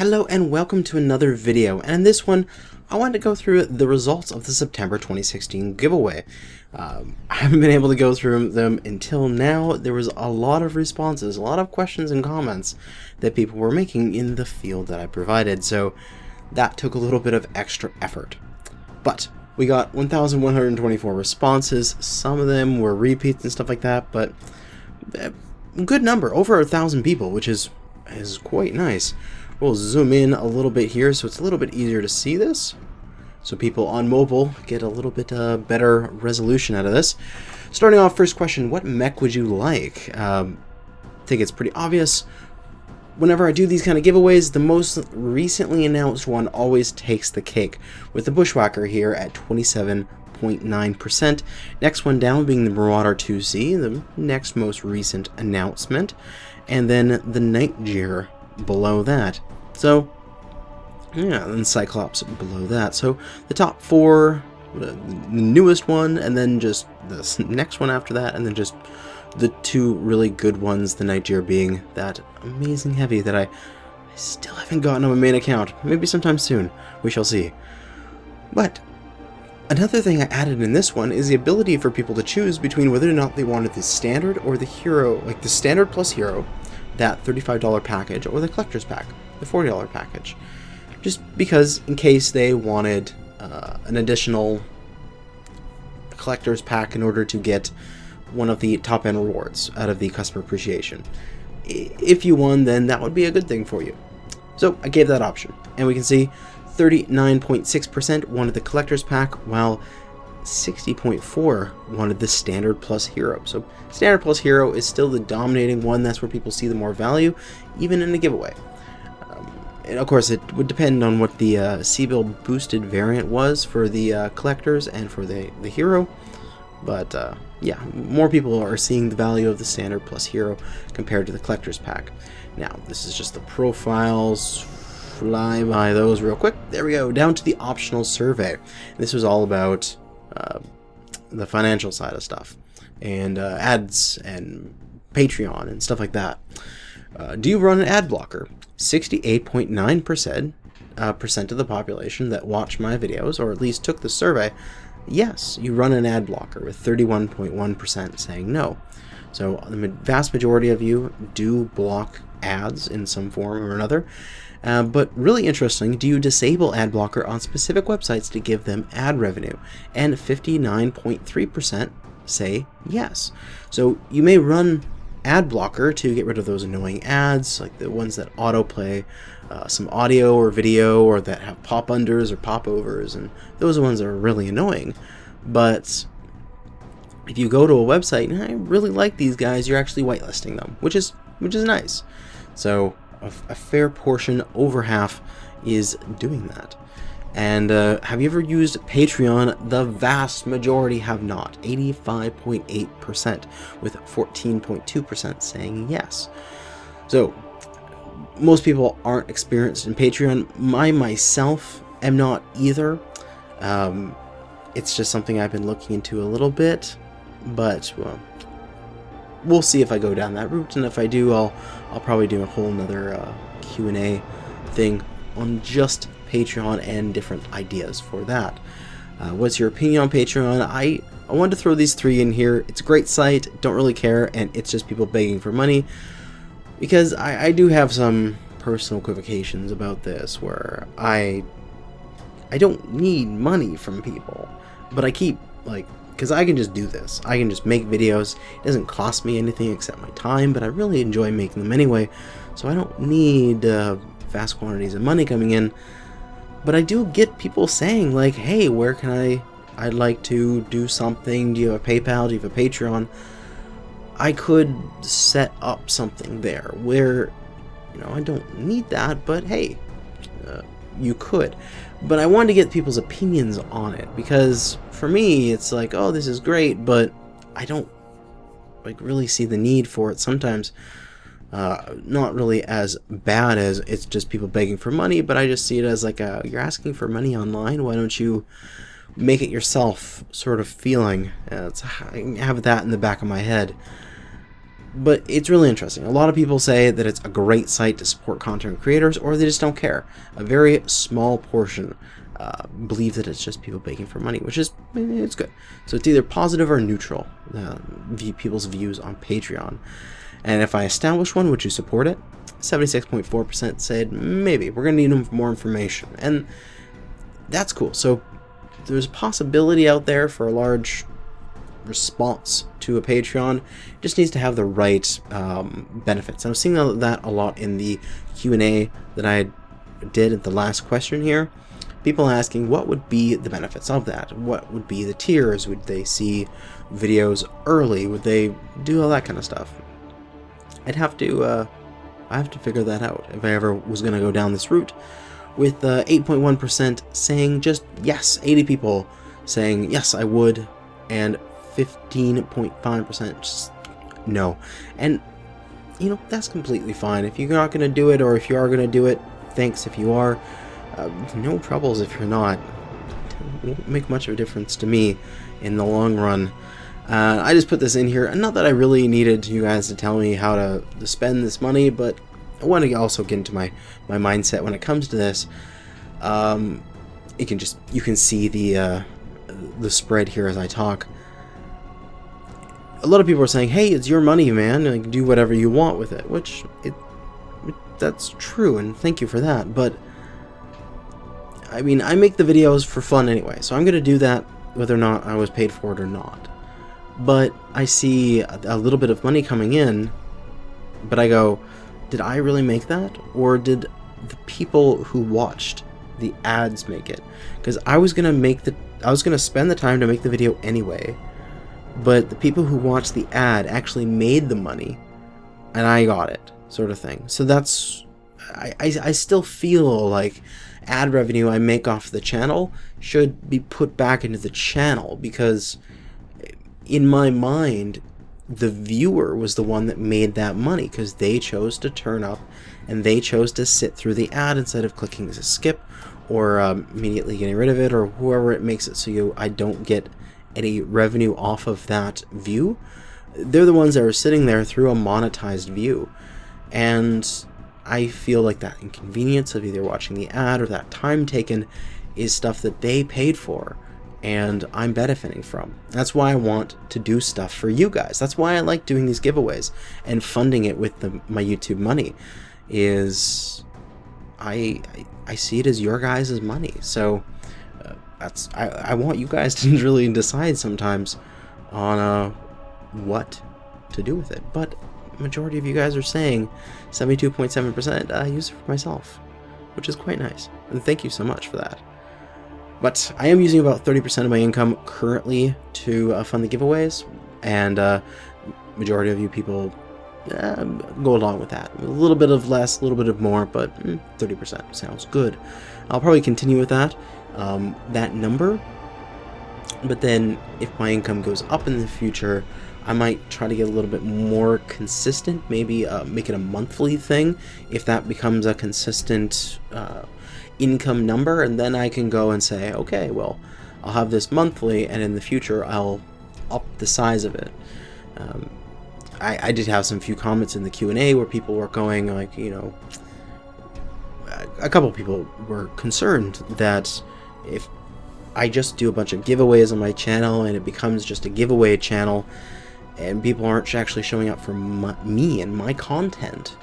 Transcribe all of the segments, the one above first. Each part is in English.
Hello and welcome to another video, and in this one I wanted to go through the results of the September 2016 giveaway. I haven't been able to go through them until now. There was a lot of responses, a lot of questions and comments that people were making in the field that I provided, so that took a little bit of extra effort. But we got 1,124 responses. Some of them were repeats and stuff like that, but a good number, over 1,000 people, which is quite nice. We'll zoom in a little bit here so it's a little bit easier to see this, so people on mobile get a little bit better resolution out of this. Starting off, first question, what mech would you like? I think it's pretty obvious. Whenever I do these kind of giveaways, the most recently announced one always takes the cake, with the Bushwhacker here at 27.9%. Next one down being the Marauder 2C, the next most recent announcement, and then the Nightjar below that. So yeah, and Cyclops below that. So the top four, the newest one, and then just the next one after that, and then just the two really good ones, the Nightjar being that amazing heavy that I still haven't gotten on my main account. Maybe sometime soon, we shall see. But another thing I added in this one is the ability for people to choose between whether or not they wanted the standard or the hero, like the standard plus hero, that $35 package, or the collector's pack, the $40 package. Just because in case they wanted an additional collector's pack in order to get one of the top end rewards out of the customer appreciation. If you won, then that would be a good thing for you. So I gave that option, and we can see 39.6% wanted the collector's pack, while 60.4 wanted the standard plus hero. So standard plus hero is still the dominating one. That's where people see the more value, even in a giveaway. And of course, it would depend on what the C-Bill boosted variant was for the collectors and for the hero. But yeah, more people are seeing the value of the standard plus hero compared to the collector's pack. Now, this is just the profiles. Fly by those real quick. There we go, down to the optional survey. This was all about the financial side of stuff, and ads and Patreon and stuff like that. Do you run an ad blocker? 68.9% of the population that watched my videos, or at least took the survey, yes, you run an ad blocker, with 31.1% saying no. So the vast majority of you do block ads in some form or another. But really interesting, do you disable ad blocker on specific websites to give them ad revenue? And 59.3% say yes. So you may run ad blocker to get rid of those annoying ads, like the ones that autoplay some audio or video, or that have pop-unders or pop-overs, and those are the ones that are really annoying. But if you go to a website, and I really like these guys, you're actually whitelisting them, which is nice. So a fair portion, over half, is doing that. And have you ever used Patreon? The vast majority have not, 85.8%, with 14.2% saying yes. So most people aren't experienced in Patreon. I myself am not either. It's just something I've been looking into a little bit, but well, we'll see if I go down that route, and if I do, I'll probably do a whole nother Q&A thing on just Patreon and different ideas for that. What's your opinion on Patreon? I wanted to throw these three in here. It's a great site, don't really care, and it's just people begging for money, because I do have some personal equivocations about this, where I don't need money from people, but I keep, like, because I can just do this. I can just make videos. It doesn't cost me anything except my time, but I really enjoy making them anyway, so I don't need vast quantities of money coming in. But I do get people saying, like, hey, where can I'd like to do something. Do you have a PayPal? Do you have a Patreon? I could set up something there where, I don't need that, but hey, you could. But I wanted to get people's opinions on it, because for me, it's like, oh, this is great, but I don't really see the need for it sometimes. Not really as bad as it's just people begging for money, but I just see it as like you're asking for money online, why don't you make it yourself sort of feeling. I have that in the back of my head. But it's really interesting. A lot of people say that it's a great site to support content creators, or they just don't care. A very small portion believe that it's just people begging for money, which is, it's good. So it's either positive or neutral, people's views on Patreon. And if I establish one, would you support it? 76.4% said maybe. We're going to need more information. And that's cool. So there's a possibility out there for a large response to a Patreon. It just needs to have the right benefits. I'm seeing that a lot in the Q&A that I did at the last question here. People asking what would be the benefits of that? What would be the tiers? Would they see videos early? Would they do all that kind of stuff? I have to figure that out if I ever was going to go down this route. With 8.1% saying just yes, 80 people saying yes, I would, and 15.5% just no. And you know, that's completely fine. If you're not going to do it, or if you are going to do it, thanks if you are. No troubles if you're not. It won't make much of a difference to me in the long run. I just put this in here, and not that I really needed you guys to tell me how to spend this money, but I want to also get into my mindset when it comes to this. You can see the spread here as I talk. A lot of people are saying, "Hey, it's your money, man. Like, do whatever you want with it," which that's true, and thank you for that. But I mean, I make the videos for fun anyway, so I'm going to do that whether or not I was paid for it or not. But I see a little bit of money coming in, but I go, did I really make that? Or did the people who watched the ads make it? Because I was going to spend the time to make the video anyway, but the people who watched the ad actually made the money, and I got it, sort of thing. So that's, I still feel like ad revenue I make off the channel should be put back into the channel, because in my mind the viewer was the one that made that money, because they chose to turn up and they chose to sit through the ad instead of clicking to skip or immediately getting rid of it, or whoever it makes it so I don't get any revenue off of that view. They're the ones that are sitting there through a monetized view, and I feel like that inconvenience of either watching the ad or that time taken is stuff that they paid for and I'm benefiting from. That's why I want to do stuff for you guys. That's why I like doing these giveaways and funding it with my YouTube money. Is I see it as your guys' money. So I want you guys to really decide sometimes on what to do with it. But majority of you guys are saying 72.7% use it for myself, which is quite nice, and thank you so much for that. But I am using about 30% of my income currently to fund the giveaways, and majority of you people go along with that. A little bit of less, a little bit of more, but 30% sounds good. I'll probably continue with that number, but then if my income goes up in the future, I might try to get a little bit more consistent, maybe make it a monthly thing, if that becomes a consistent income number, and then I can go and say, okay, well, I'll have this monthly, and in the future I'll up the size of it. I did have some few comments in the Q&A where people were going like, you know, a couple of people were concerned that if I just do a bunch of giveaways on my channel and it becomes just a giveaway channel and people aren't actually showing up for me and my content,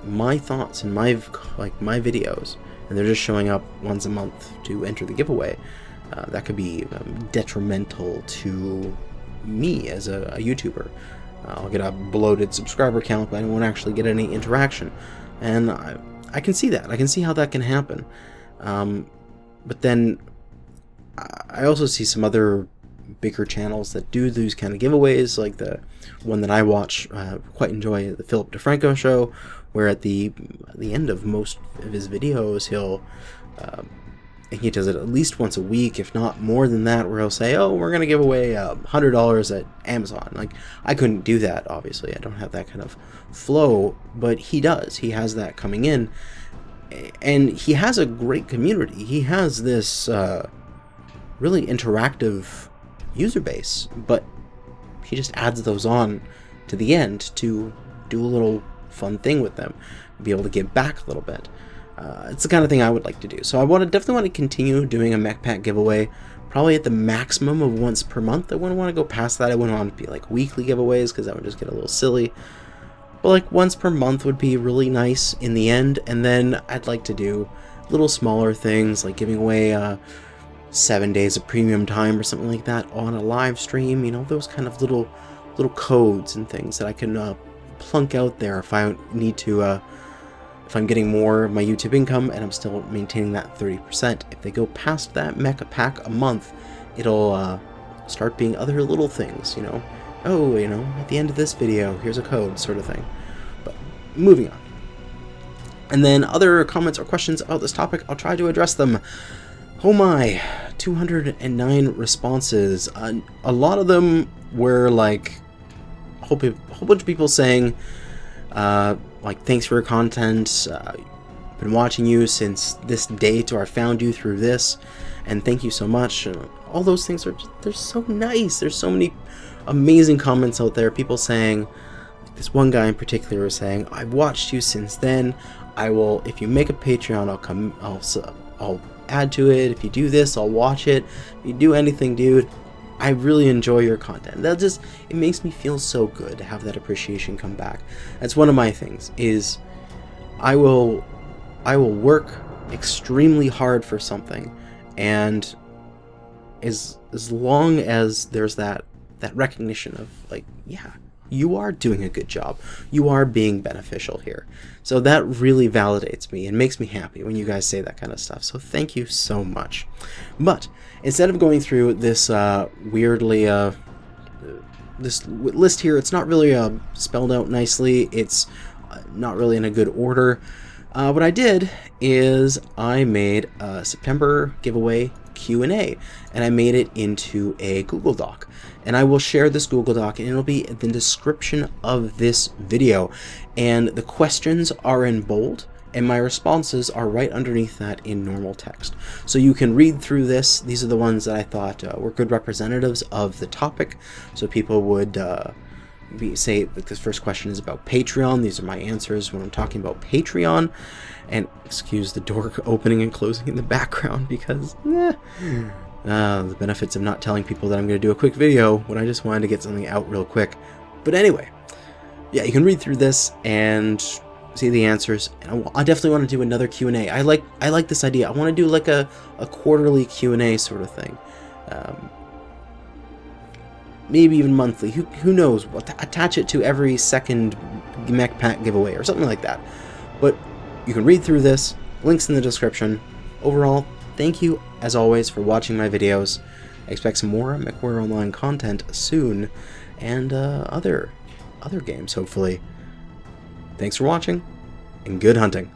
my thoughts and my videos, and they're just showing up once a month to enter the giveaway, that could be detrimental to me as a YouTuber. I'll get a bloated subscriber count, but I won't actually get any interaction, and I can see that. I can see how that can happen. But then I also see some other bigger channels that do these kind of giveaways, like the one that I watch, quite enjoy, the Philip DeFranco show, where at the end of most of his videos and he does it at least once a week, if not more than that, where he'll say, oh, we're gonna give away $100 at Amazon. Like, I couldn't do that, obviously. I don't have that kind of flow, but he does. He has that coming in, and he has a great community. He has this really interactive user base, but he just adds those on to the end to do a little fun thing with them, be able to give back a little bit. It's the kind of thing I would like to do. So I definitely want to continue doing a mech pack giveaway, probably at the maximum of once per month. I wouldn't want to go past that. I wouldn't want to be like weekly giveaways because that would just get a little silly. But like once per month would be really nice in the end. And then I'd like to do little smaller things like giving away 7 days of premium time or something like that on a live stream. You know, those kind of little codes and things that I can plunk out there if I need to. If I'm getting more of my YouTube income and I'm still maintaining that 30%, if they go past that mecha pack a month, it'll start being other little things, you know. Oh, you know, at the end of this video, here's a code, sort of thing. But moving on. And then other comments or questions about this topic, I'll try to address them. Oh my, 209 responses. A lot of them were like a whole bunch of people saying, like, thanks for your content, been watching you since this date, or I found you through this, and thank you so much. All those things they're so nice. There's so many amazing comments out there. People saying, this one guy in particular was saying, I've watched you since then. I will, if you make a Patreon, I'll add to it. If you do this, I'll watch it. If you do anything, dude, I really enjoy your content. It makes me feel so good to have that appreciation come back. That's one of my things, is I will work extremely hard for something, and as long as there's that recognition of like, yeah, you are doing a good job, you are being beneficial here. So that really validates me and makes me happy when you guys say that kind of stuff. So thank you so much. But instead of going through this weirdly this list here, it's not really spelled out nicely. It's not really in a good order. What I did is I made a September giveaway Q&A, and I made it into a Google Doc. And I will share this Google Doc, and it'll be in the description of this video. And the questions are in bold, and my responses are right underneath that in normal text. So you can read through this. These are the ones that I thought were good representatives of the topic. So people would say that this first question is about Patreon. These are my answers when I'm talking about Patreon. And excuse the door opening and closing in the background because the benefits of not telling people that I'm going to do a quick video when I just wanted to get something out real quick. But anyway, yeah, you can read through this and see the answers. And I definitely want to do another Q&A. I like this idea. I want to do like a quarterly Q&A sort of thing. Maybe even monthly. Who knows? Attach it to every second mech pack giveaway or something like that. But you can read through this. Links in the description. Overall, thank you as always for watching my videos. I expect some more MechWarrior Online content soon, and other games hopefully. Thanks for watching, and good hunting.